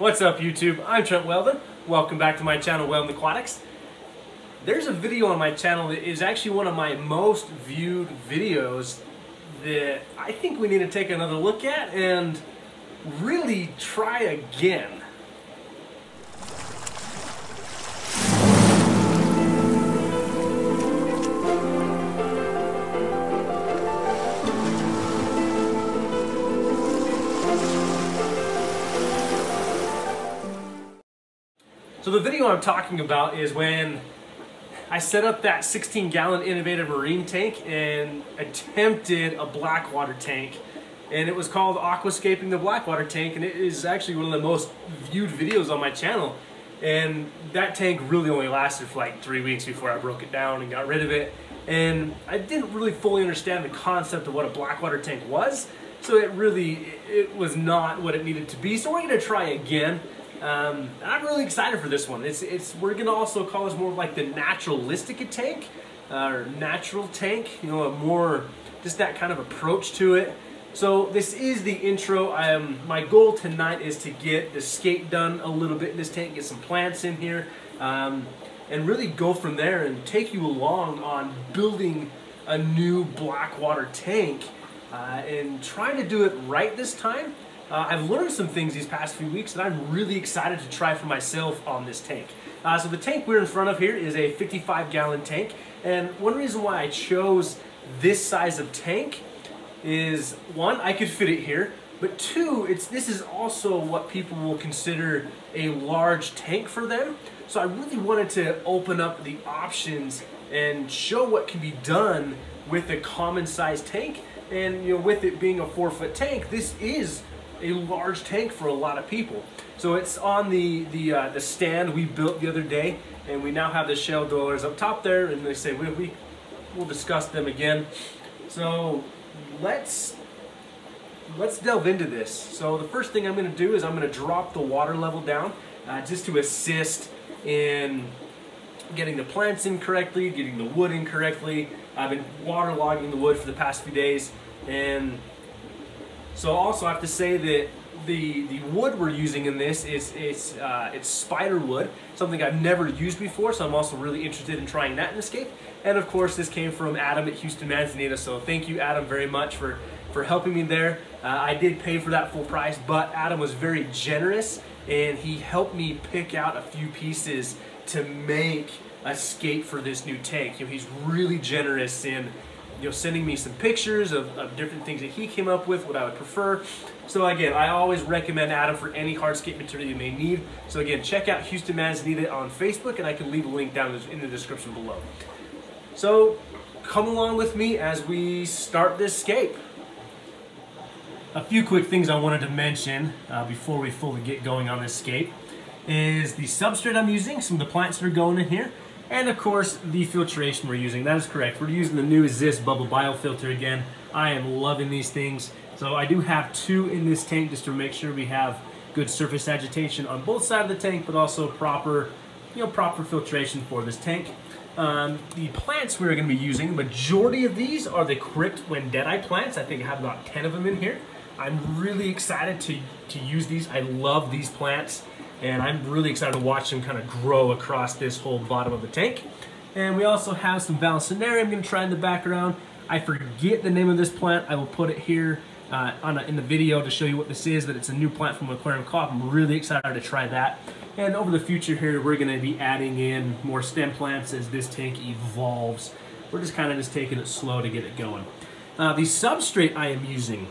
What's up YouTube? I'm Trent Wel-Don. Welcome back to my channel, Wel-Don Aquatics. There's a video on my channel that is actually one of my most viewed videos that I think we need to take another look at and really try again. So the video I'm talking about is when I set up that 16-gallon innovative marine tank and attempted a blackwater tank, and it was called Aquascaping the Blackwater Tank, and it is actually one of the most viewed videos on my channel. And that tank really only lasted for like 3 weeks before I broke it down and got rid of it. And I didn't really fully understand the concept of what a blackwater tank was, so it was not what it needed to be. So we're gonna try again. I'm really excited for this one. We're gonna also call this more of like the naturalistic tank, or natural tank. You know, a more just that kind of approach to it. So this is the intro. My goal tonight is to get the scape done a little bit in this tank, get some plants in here, and really go from there and take you along on building a new blackwater tank and trying to do it right this time. I've learned some things these past few weeks that I'm really excited to try for myself on this tank. So the tank we're in front of here is a 55-gallon tank, and one reason why I chose this size of tank is, one, I could fit it here, but two, this is also what people will consider a large tank for them. So I really wanted to open up the options and show what can be done with a common size tank. And you know, with it being a 4-foot tank, this is a large tank for a lot of people. So it's on the stand we built the other day, and we now have the shell dwellers up top there, and they say we'll discuss them again. So let's delve into this. So the first thing I'm going to do is I'm going to drop the water level down just to assist in getting the plants in correctly, getting the wood in correctly. I've been waterlogging the wood for the past few days, and so also I have to say that the wood we're using in this it's spider wood, something I've never used before, so I'm also really interested in trying that in Escape. And of course this came from Adam at Houston Manzanita, so thank you Adam very much for helping me there. I did pay for that full price, but Adam was very generous and he helped me pick out a few pieces to make a scape for this new tank. You know, he's really generous in sending me some pictures of different things that he came up with, what I would prefer. So again, I always recommend Adam for any hardscape material you may need. So again, check out Houston Manzanita on Facebook, and I can leave a link down in the description below. So come along with me as we start this scape. A few quick things I wanted to mention before we fully get going on this scape is the substrate I'm using, some of the plants that are going in here, and of course the filtration we're using. That is correct. We're using the new Zist Bubble Biofilter again. I am loving these things. So I do have 2 in this tank just to make sure we have good surface agitation on both sides of the tank, but also proper filtration for this tank. The plants we're going to be using, the majority of these are the Crypt Wendtii plants. I think I have about 10 of them in here. I'm really excited to use these. I love these plants, and I'm really excited to watch them kind of grow across this whole bottom of the tank. And we also have some Vallisneria I'm going to try in the background. I forget the name of this plant. I will put it here in the video to show you what this is, but it's a new plant from Aquarium Co-op. I'm really excited to try that. And over the future here, we're going to be adding in more stem plants as this tank evolves. We're just kind of taking it slow to get it going. The substrate I am using,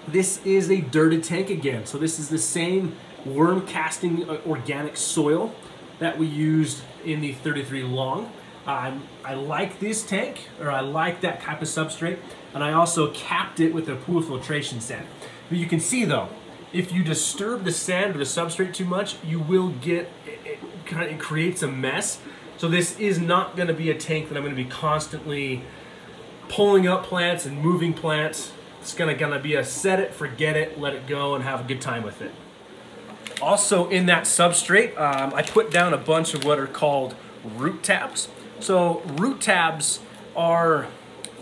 this is a dirted tank again. So this is the same worm casting organic soil that we used in the 33 long. I like this tank, or I like that type of substrate, and I also capped it with a pool filtration sand. But you can see though, if you disturb the sand or the substrate too much, you will get, it creates a mess. So this is not going to be a tank that I'm going to be constantly pulling up plants and moving plants. It's going to be a set it, forget it, let it go, and have a good time with it. Also in that substrate, I put down a bunch of what are called root tabs. So root tabs are,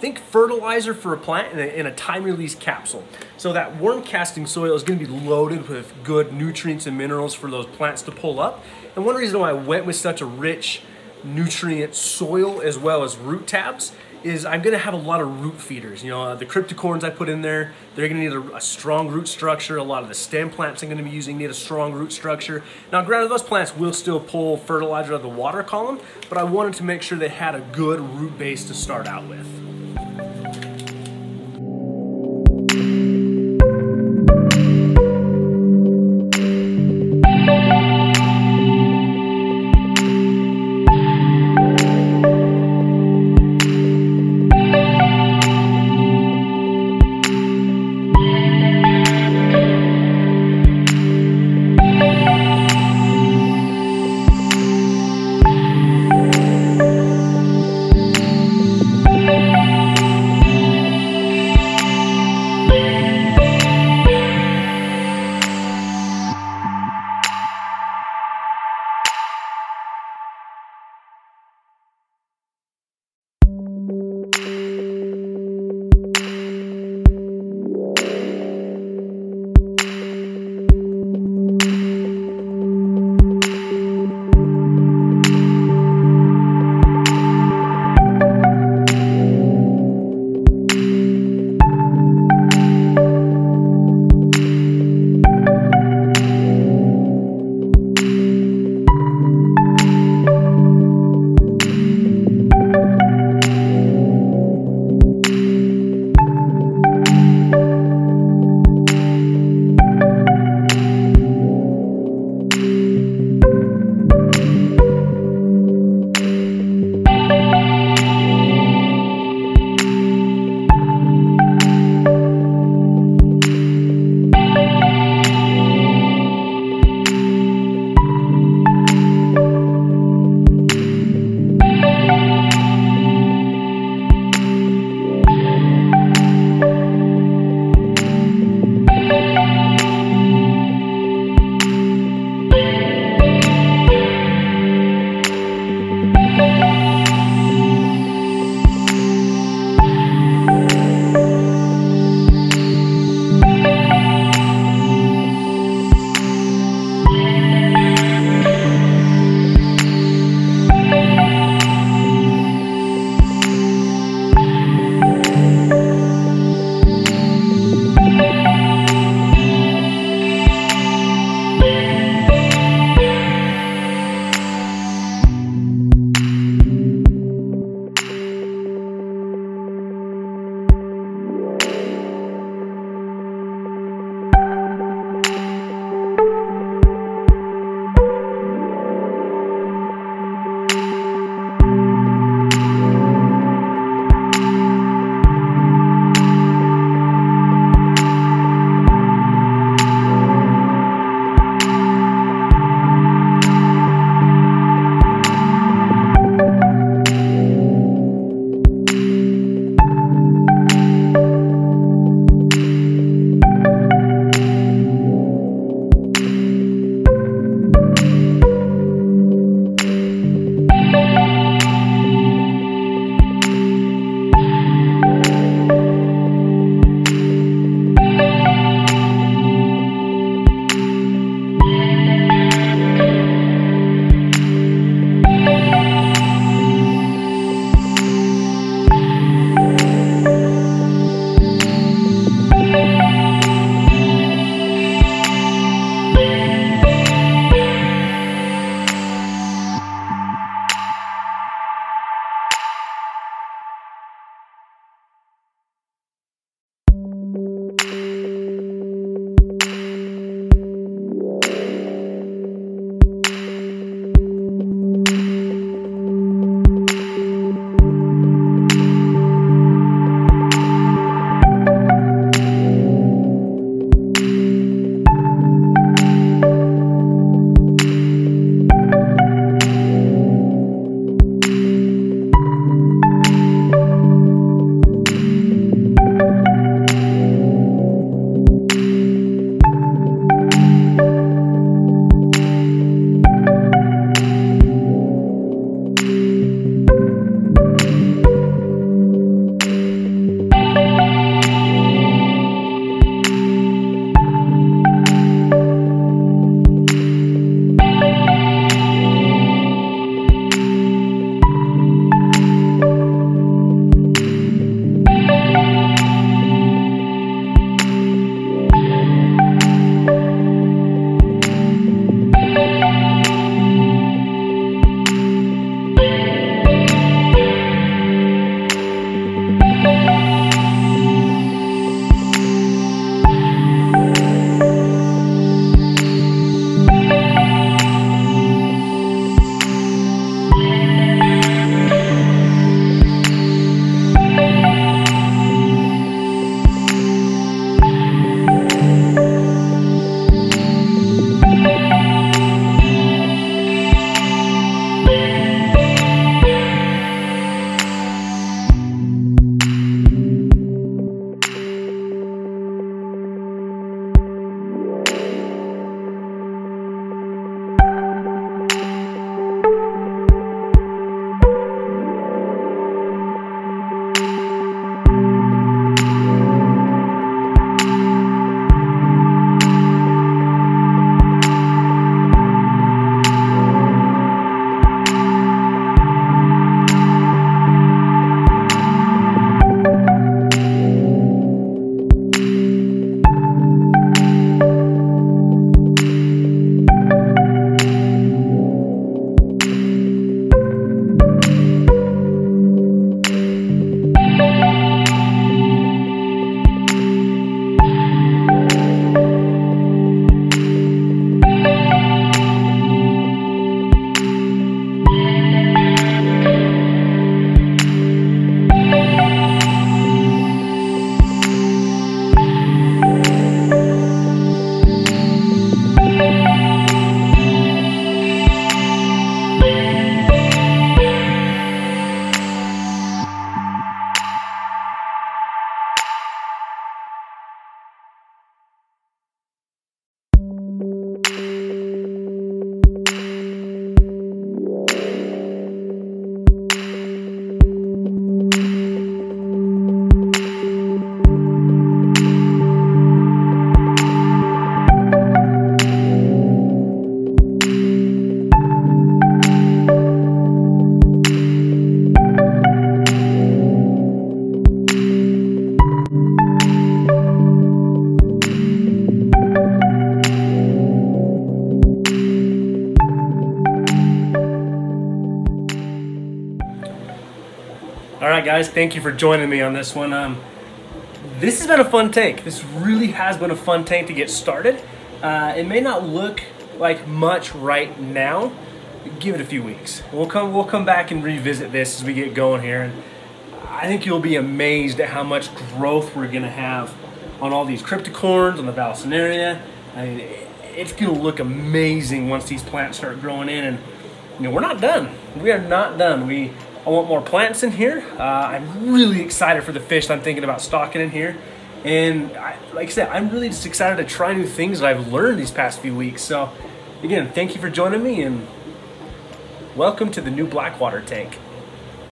think fertilizer for a plant in a time-release capsule. So that worm casting soil is going to be loaded with good nutrients and minerals for those plants to pull up. And one reason why I went with such a rich nutrient soil as well as root tabs is I'm gonna have a lot of root feeders. You know, the cryptocorns I put in there, they're gonna need a strong root structure. A lot of the stem plants I'm gonna be using need a strong root structure. Now granted, those plants will still pull fertilizer out of the water column, but I wanted to make sure they had a good root base to start out with. right, guys, thank you for joining me on this one. This has been a fun tank. This really has been a fun tank to get started. It may not look like much right now. Give it a few weeks. We'll come back and revisit this as we get going here, and I think you'll be amazed at how much growth we're gonna have on all these cryptocorns, on the Vallisneria. I mean, it's gonna look amazing once these plants start growing in, and you know, we're not done. We are not done. I want more plants in here. I'm really excited for the fish I'm thinking about stocking in here. And like I said, I'm really just excited to try new things that I've learned these past few weeks. So again, thank you for joining me, and welcome to the new Blackwater tank.